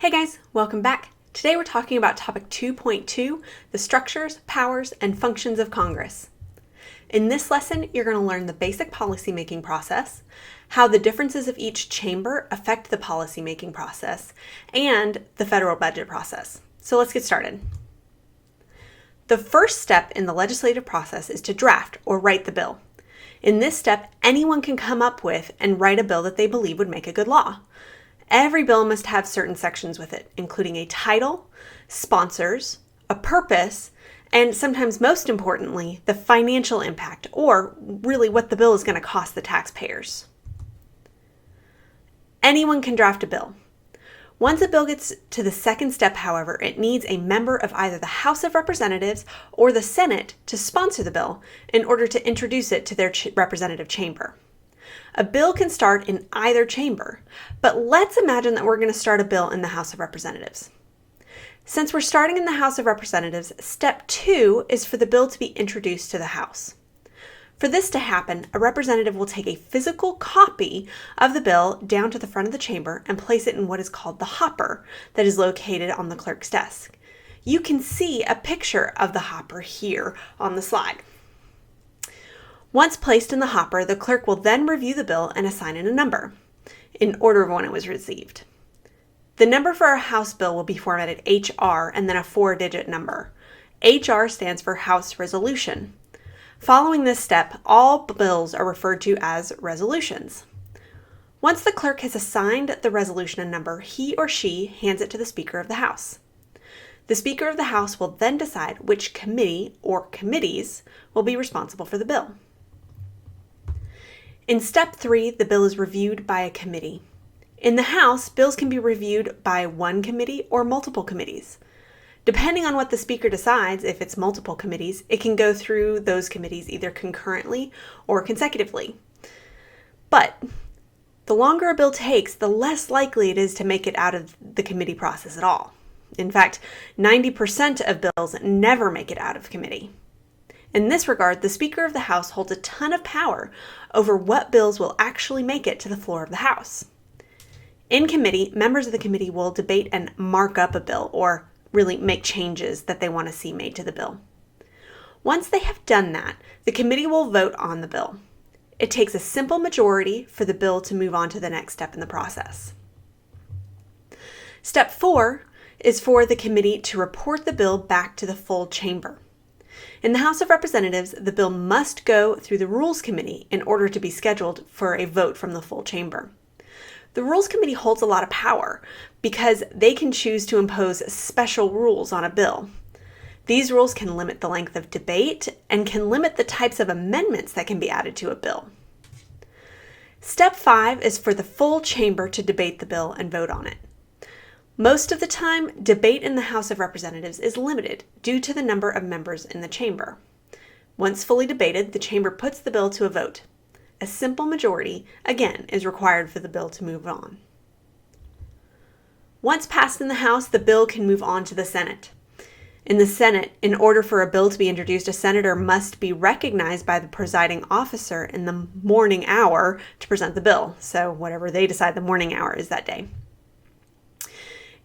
Hey guys, welcome back. Today we're talking about topic 2.2, the structures, powers, and functions of Congress. In this lesson, you're going to learn the basic policymaking process, how the differences of each chamber affect the policymaking process, and the federal budget process. So let's get started. The first step in the legislative process is to draft or write the bill. In this step, anyone can come up with and write a bill that they believe would make a good law. Every bill must have certain sections with it, including a title, sponsors, a purpose, and sometimes most importantly, the financial impact, or really what the bill is going to cost the taxpayers. Anyone can draft a bill. Once a bill gets to the second step, however, it needs a member of either the House of Representatives or the Senate to sponsor the bill in order to introduce it to their representative chamber. A bill can start in either chamber, but let's imagine that we're going to start a bill in the House of Representatives. Since we're starting in the House of Representatives, step 2 is for the bill to be introduced to the House. For this to happen, a representative will take a physical copy of the bill down to the front of the chamber and place it in what is called the hopper that is located on the clerk's desk. You can see a picture of the hopper here on the slide. Once placed in the hopper, the clerk will then review the bill and assign it a number, in order of when it was received. The number for a House bill will be formatted HR and then a 4-digit number. HR stands for House Resolution. Following this step, all bills are referred to as resolutions. Once the clerk has assigned the resolution a number, he or she hands it to the Speaker of the House. The Speaker of the House will then decide which committee or committees will be responsible for the bill. In step 3, the bill is reviewed by a committee. In the House, bills can be reviewed by one committee or multiple committees. Depending on what the Speaker decides, if it's multiple committees, it can go through those committees either concurrently or consecutively. But the longer a bill takes, the less likely it is to make it out of the committee process at all. In fact, 90% of bills never make it out of committee. In this regard, the Speaker of the House holds a ton of power over what bills will actually make it to the floor of the House. In committee, members of the committee will debate and mark up a bill, or really make changes that they want to see made to the bill. Once they have done that, the committee will vote on the bill. It takes a simple majority for the bill to move on to the next step in the process. Step 4 is for the committee to report the bill back to the full chamber. In the House of Representatives, the bill must go through the Rules Committee in order to be scheduled for a vote from the full chamber. The Rules Committee holds a lot of power because they can choose to impose special rules on a bill. These rules can limit the length of debate and can limit the types of amendments that can be added to a bill. Step 5 is for the full chamber to debate the bill and vote on it. Most of the time, debate in the House of Representatives is limited due to the number of members in the chamber. Once fully debated, the chamber puts the bill to a vote. A simple majority, again, is required for the bill to move on. Once passed in the House, the bill can move on to the Senate. In the Senate, in order for a bill to be introduced, a senator must be recognized by the presiding officer in the morning hour to present the bill. So whatever they decide the morning hour is that day.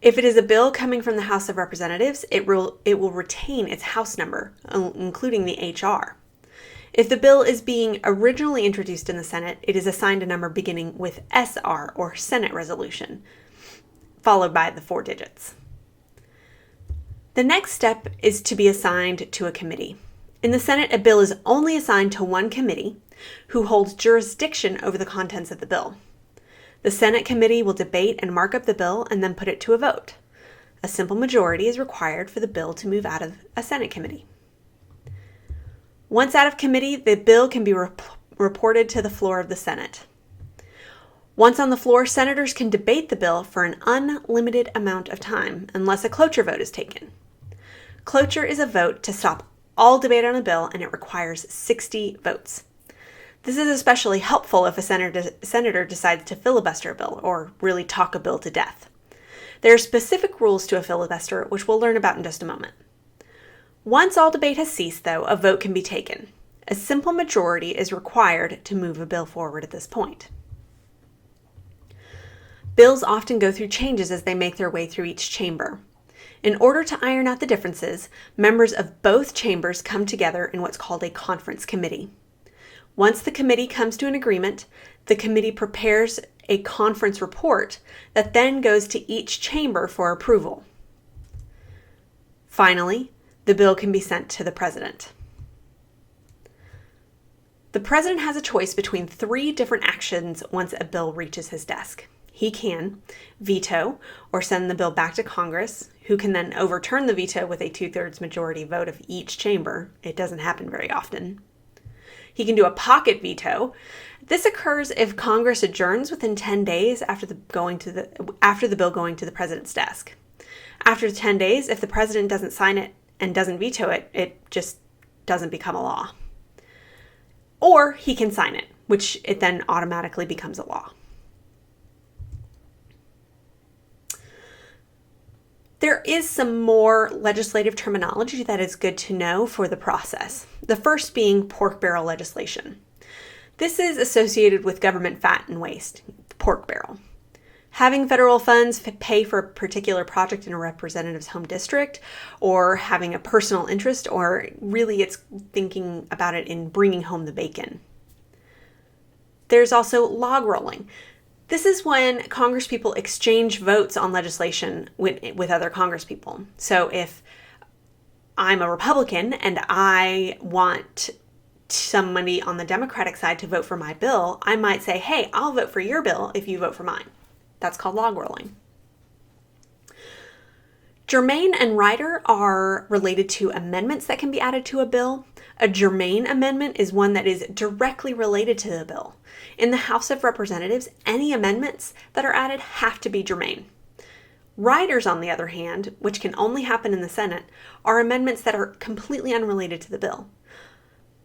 If it is a bill coming from the House of Representatives, it will retain its House number, including the HR. If the bill is being originally introduced in the Senate, it is assigned a number beginning with SR, or Senate Resolution, followed by the 4 digits. The next step is to be assigned to a committee. In the Senate, a bill is only assigned to one committee who holds jurisdiction over the contents of the bill. The Senate committee will debate and mark up the bill and then put it to a vote. A simple majority is required for the bill to move out of a Senate committee. Once out of committee, the bill can be reported to the floor of the Senate. Once on the floor, senators can debate the bill for an unlimited amount of time unless a cloture vote is taken. Cloture is a vote to stop all debate on a bill, and it requires 60 votes. This is especially helpful if a senator decides to filibuster a bill or really talk a bill to death. There are specific rules to a filibuster, which we'll learn about in just a moment. Once all debate has ceased, though, a vote can be taken. A simple majority is required to move a bill forward at this point. Bills often go through changes as they make their way through each chamber. In order to iron out the differences, members of both chambers come together in what's called a conference committee. Once the committee comes to an agreement, the committee prepares a conference report that then goes to each chamber for approval. Finally, the bill can be sent to the president. The president has a choice between 3 different actions once a bill reaches his desk. He can veto or send the bill back to Congress, who can then overturn the veto with a 2/3 majority vote of each chamber. It doesn't happen very often. He can do a pocket veto. This occurs if Congress adjourns within 10 days after the bill going to the president's desk. After 10 days, if the president doesn't sign it and doesn't veto it, it just doesn't become a law. Or he can sign it, which it then automatically becomes a law. There is some more legislative terminology that is good to know for the process. The first being pork barrel legislation. This is associated with government fat and waste, the pork barrel. Having federal funds pay for a particular project in a representative's home district, or having a personal interest, or really it's thinking about it in bringing home the bacon. There's also log rolling. This is when congresspeople exchange votes on legislation with other congresspeople. So if I'm a Republican and I want somebody on the Democratic side to vote for my bill, I might say, hey, I'll vote for your bill if you vote for mine. That's called log rolling. Germane and rider are related to amendments that can be added to a bill. A germane amendment is one that is directly related to the bill. In the House of Representatives, any amendments that are added have to be germane. Riders, on the other hand, which can only happen in the Senate, are amendments that are completely unrelated to the bill.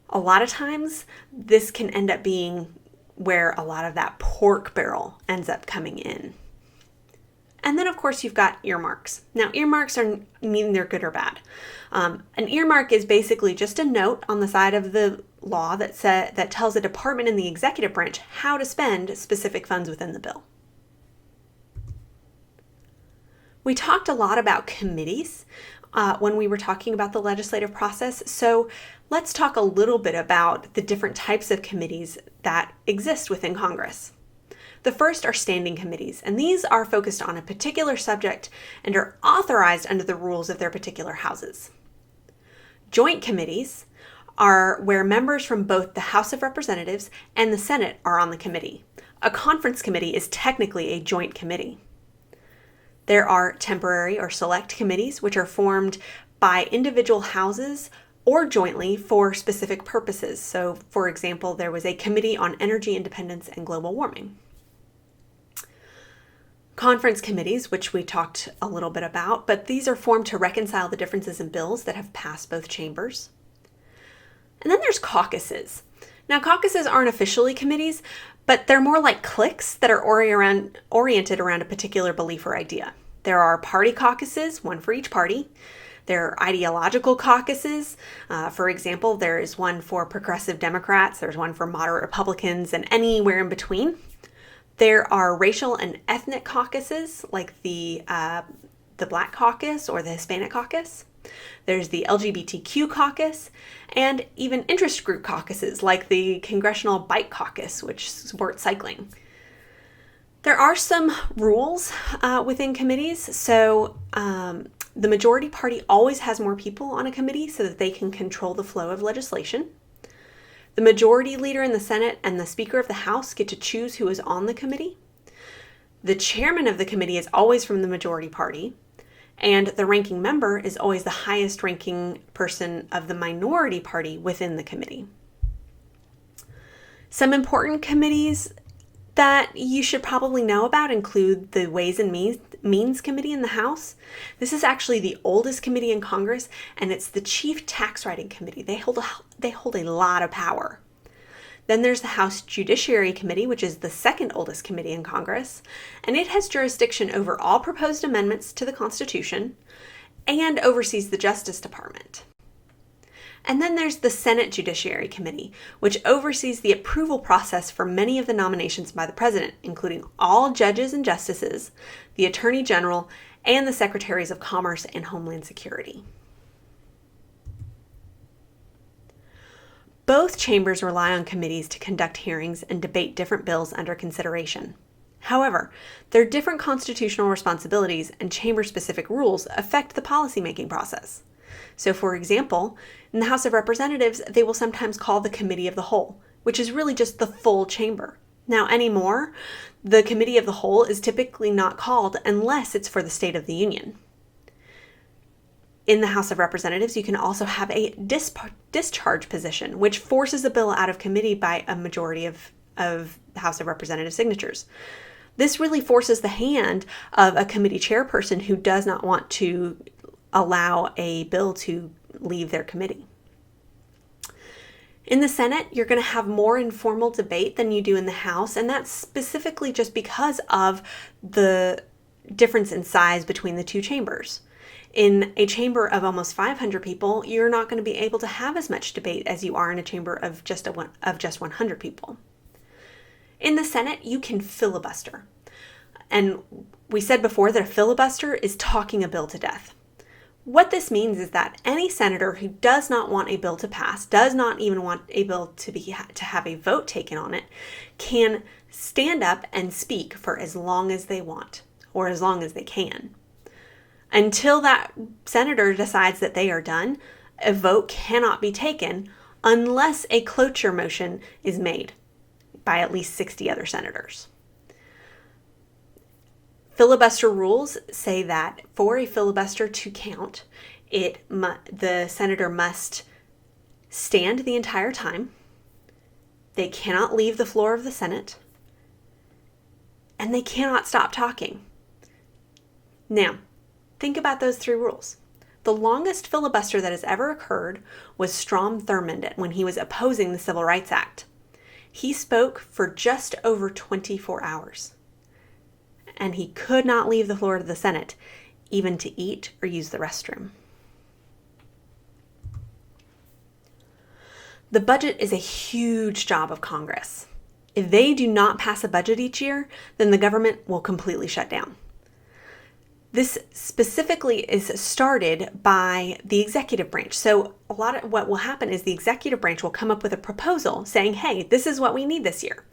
A lot of times, this can end up being where a lot of that pork barrel ends up coming in. And then, of course, you've got earmarks. Now, earmarks mean they're good or bad. An earmark is basically just a note on the side of the law that tells a department in the executive branch how to spend specific funds within the bill. We talked a lot about committees when we were talking about the legislative process, so let's talk a little bit about the different types of committees that exist within Congress. The first are standing committees, and these are focused on a particular subject and are authorized under the rules of their particular houses. Joint committees are where members from both the House of Representatives and the Senate are on the committee. A conference committee is technically a joint committee. There are temporary or select committees, which are formed by individual houses or jointly for specific purposes. So, for example, there was a committee on energy independence and global warming. Conference committees, which we talked a little bit about, but these are formed to reconcile the differences in bills that have passed both chambers. And then there's caucuses. Now, caucuses aren't officially committees, but they're more like cliques that are oriented around a particular belief or idea. There are party caucuses, one for each party. There are ideological caucuses. For example, there is one for progressive Democrats, there's one for moderate Republicans, and anywhere in between. There are racial and ethnic caucuses, like the Black Caucus or the Hispanic Caucus. There's the LGBTQ caucus, and even interest group caucuses, like the Congressional Bike Caucus, which supports cycling. There are some rules within committees, so the majority party always has more people on a committee so that they can control the flow of legislation. The majority leader in the Senate and the Speaker of the House get to choose who is on the committee. The chairman of the committee is always from the majority party, and the ranking member is always the highest ranking person of the minority party within the committee. Some important committees that you should probably know about include the Ways and Means Committee in the House. This is actually the oldest committee in Congress, and it's the Chief Tax Writing Committee. They hold a lot of power. Then there's the House Judiciary Committee, which is the second oldest committee in Congress, and it has jurisdiction over all proposed amendments to the Constitution and oversees the Justice Department. And then there's the Senate Judiciary Committee, which oversees the approval process for many of the nominations by the president, including all judges and justices, the Attorney General, and the Secretaries of Commerce and Homeland Security. Both chambers rely on committees to conduct hearings and debate different bills under consideration. However, their different constitutional responsibilities and chamber-specific rules affect the policymaking process. So, for example, in the House of Representatives, they will sometimes call the Committee of the Whole, which is really just the full chamber. Now, anymore, the Committee of the Whole is typically not called unless it's for the State of the Union. In the House of Representatives, you can also have a discharge position, which forces a bill out of committee by a majority of House of Representatives signatures. This really forces the hand of a committee chairperson who does not want to allow a bill to leave their committee. In the Senate, you're going to have more informal debate than you do in the House, and that's specifically just because of the difference in size between the two chambers. In a chamber of almost 500 people, you're not going to be able to have as much debate as you are in a chamber of just 100 people. In the Senate, you can filibuster. And we said before that a filibuster is talking a bill to death. What this means is that any senator who does not want a bill to pass, does not even want a bill to have a vote taken on it, can stand up and speak for as long as they want, or as long as they can. Until that senator decides that they are done, a vote cannot be taken unless a cloture motion is made by at least 60 other senators. Filibuster rules say that for a filibuster to count, the senator must stand the entire time, they cannot leave the floor of the Senate, and they cannot stop talking. Now, think about those three rules. The longest filibuster that has ever occurred was Strom Thurmond when he was opposing the Civil Rights Act. He spoke for just over 24 hours, and he could not leave the floor of the Senate, even to eat or use the restroom. The budget is a huge job of Congress. If they do not pass a budget each year, then the government will completely shut down. This specifically is started by the executive branch. So a lot of what will happen is the executive branch will come up with a proposal saying, hey, this is what we need this year.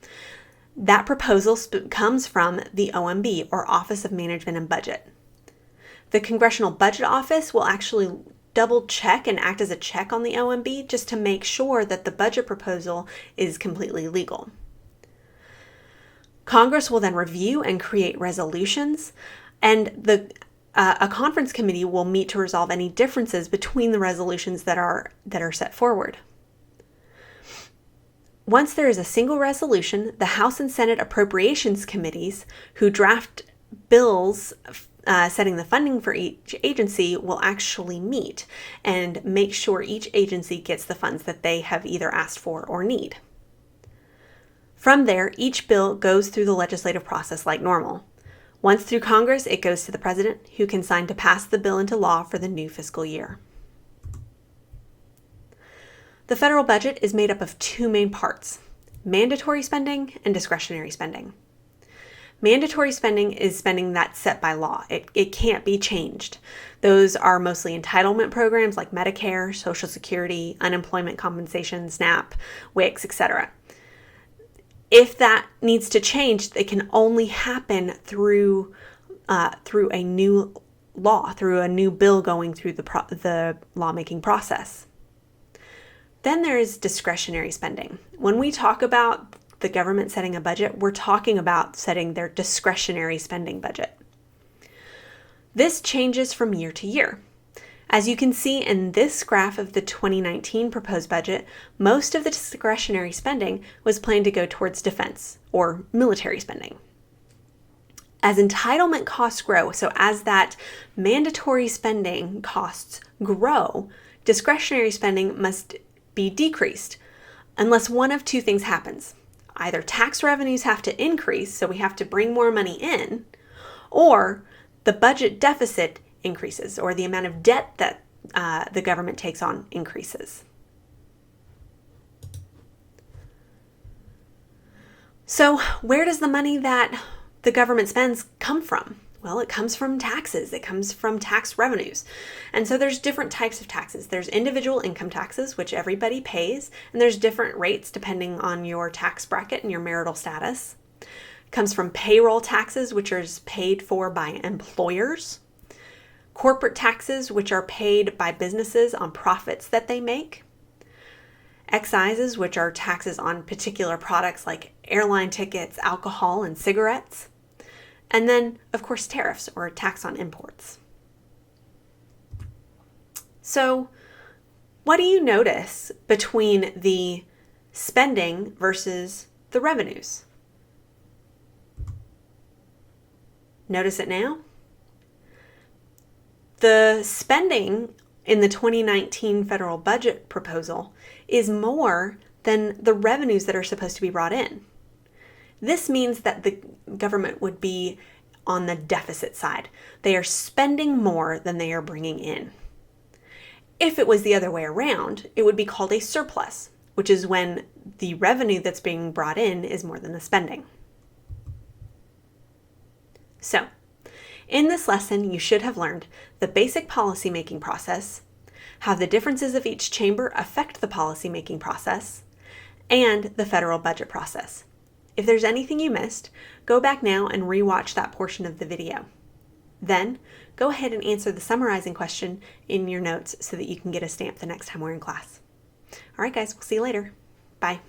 That proposal comes from the OMB, or Office of Management and Budget. The Congressional Budget Office will actually double check and act as a check on the OMB just to make sure that the budget proposal is completely legal. Congress will then review and create resolutions, and a conference committee will meet to resolve any differences between the resolutions that are set forward. Once there is a single resolution, the House and Senate Appropriations Committees, who draft bills setting the funding for each agency, will actually meet and make sure each agency gets the funds that they have either asked for or need. From there, each bill goes through the legislative process like normal. Once through Congress, it goes to the president, who can sign to pass the bill into law for the new fiscal year. The federal budget is made up of two main parts: mandatory spending and discretionary spending. Mandatory spending is spending that's set by law. It can't be changed. Those are mostly entitlement programs like Medicare, Social Security, unemployment compensation, SNAP, WIC, etc. If that needs to change, it can only happen through a new law, through a new bill going through the lawmaking process. Then there is discretionary spending. When we talk about the government setting a budget, we're talking about setting their discretionary spending budget. This changes from year to year. As you can see in this graph of the 2019 proposed budget, most of the discretionary spending was planned to go towards defense or military spending. As entitlement costs grow, so as that mandatory spending costs grow, discretionary spending must be decreased unless one of two things happens. Either tax revenues have to increase, so we have to bring more money in, or the budget deficit increases, or the amount of debt that the government takes on increases. So where does the money that the government spends come from? Well, it comes from taxes. It comes from tax revenues. And so there's different types of taxes. There's individual income taxes, which everybody pays, and there's different rates depending on your tax bracket and your marital status. It comes from payroll taxes, which are paid for by employers. Corporate taxes, which are paid by businesses on profits that they make. Excises, which are taxes on particular products like airline tickets, alcohol, and cigarettes. And then, of course, tariffs, or a tax on imports. So, what do you notice between the spending versus the revenues? Notice it now? The spending in the 2019 federal budget proposal is more than the revenues that are supposed to be brought in. This means that the government would be on the deficit side. They are spending more than they are bringing in. If it was the other way around, it would be called a surplus, which is when the revenue that's being brought in is more than the spending. So, in this lesson, you should have learned the basic policymaking process, how the differences of each chamber affect the policymaking process, and the federal budget process. If there's anything you missed, go back now and rewatch that portion of the video. Then, go ahead and answer the summarizing question in your notes so that you can get a stamp the next time we're in class. All right, guys, we'll see you later. Bye.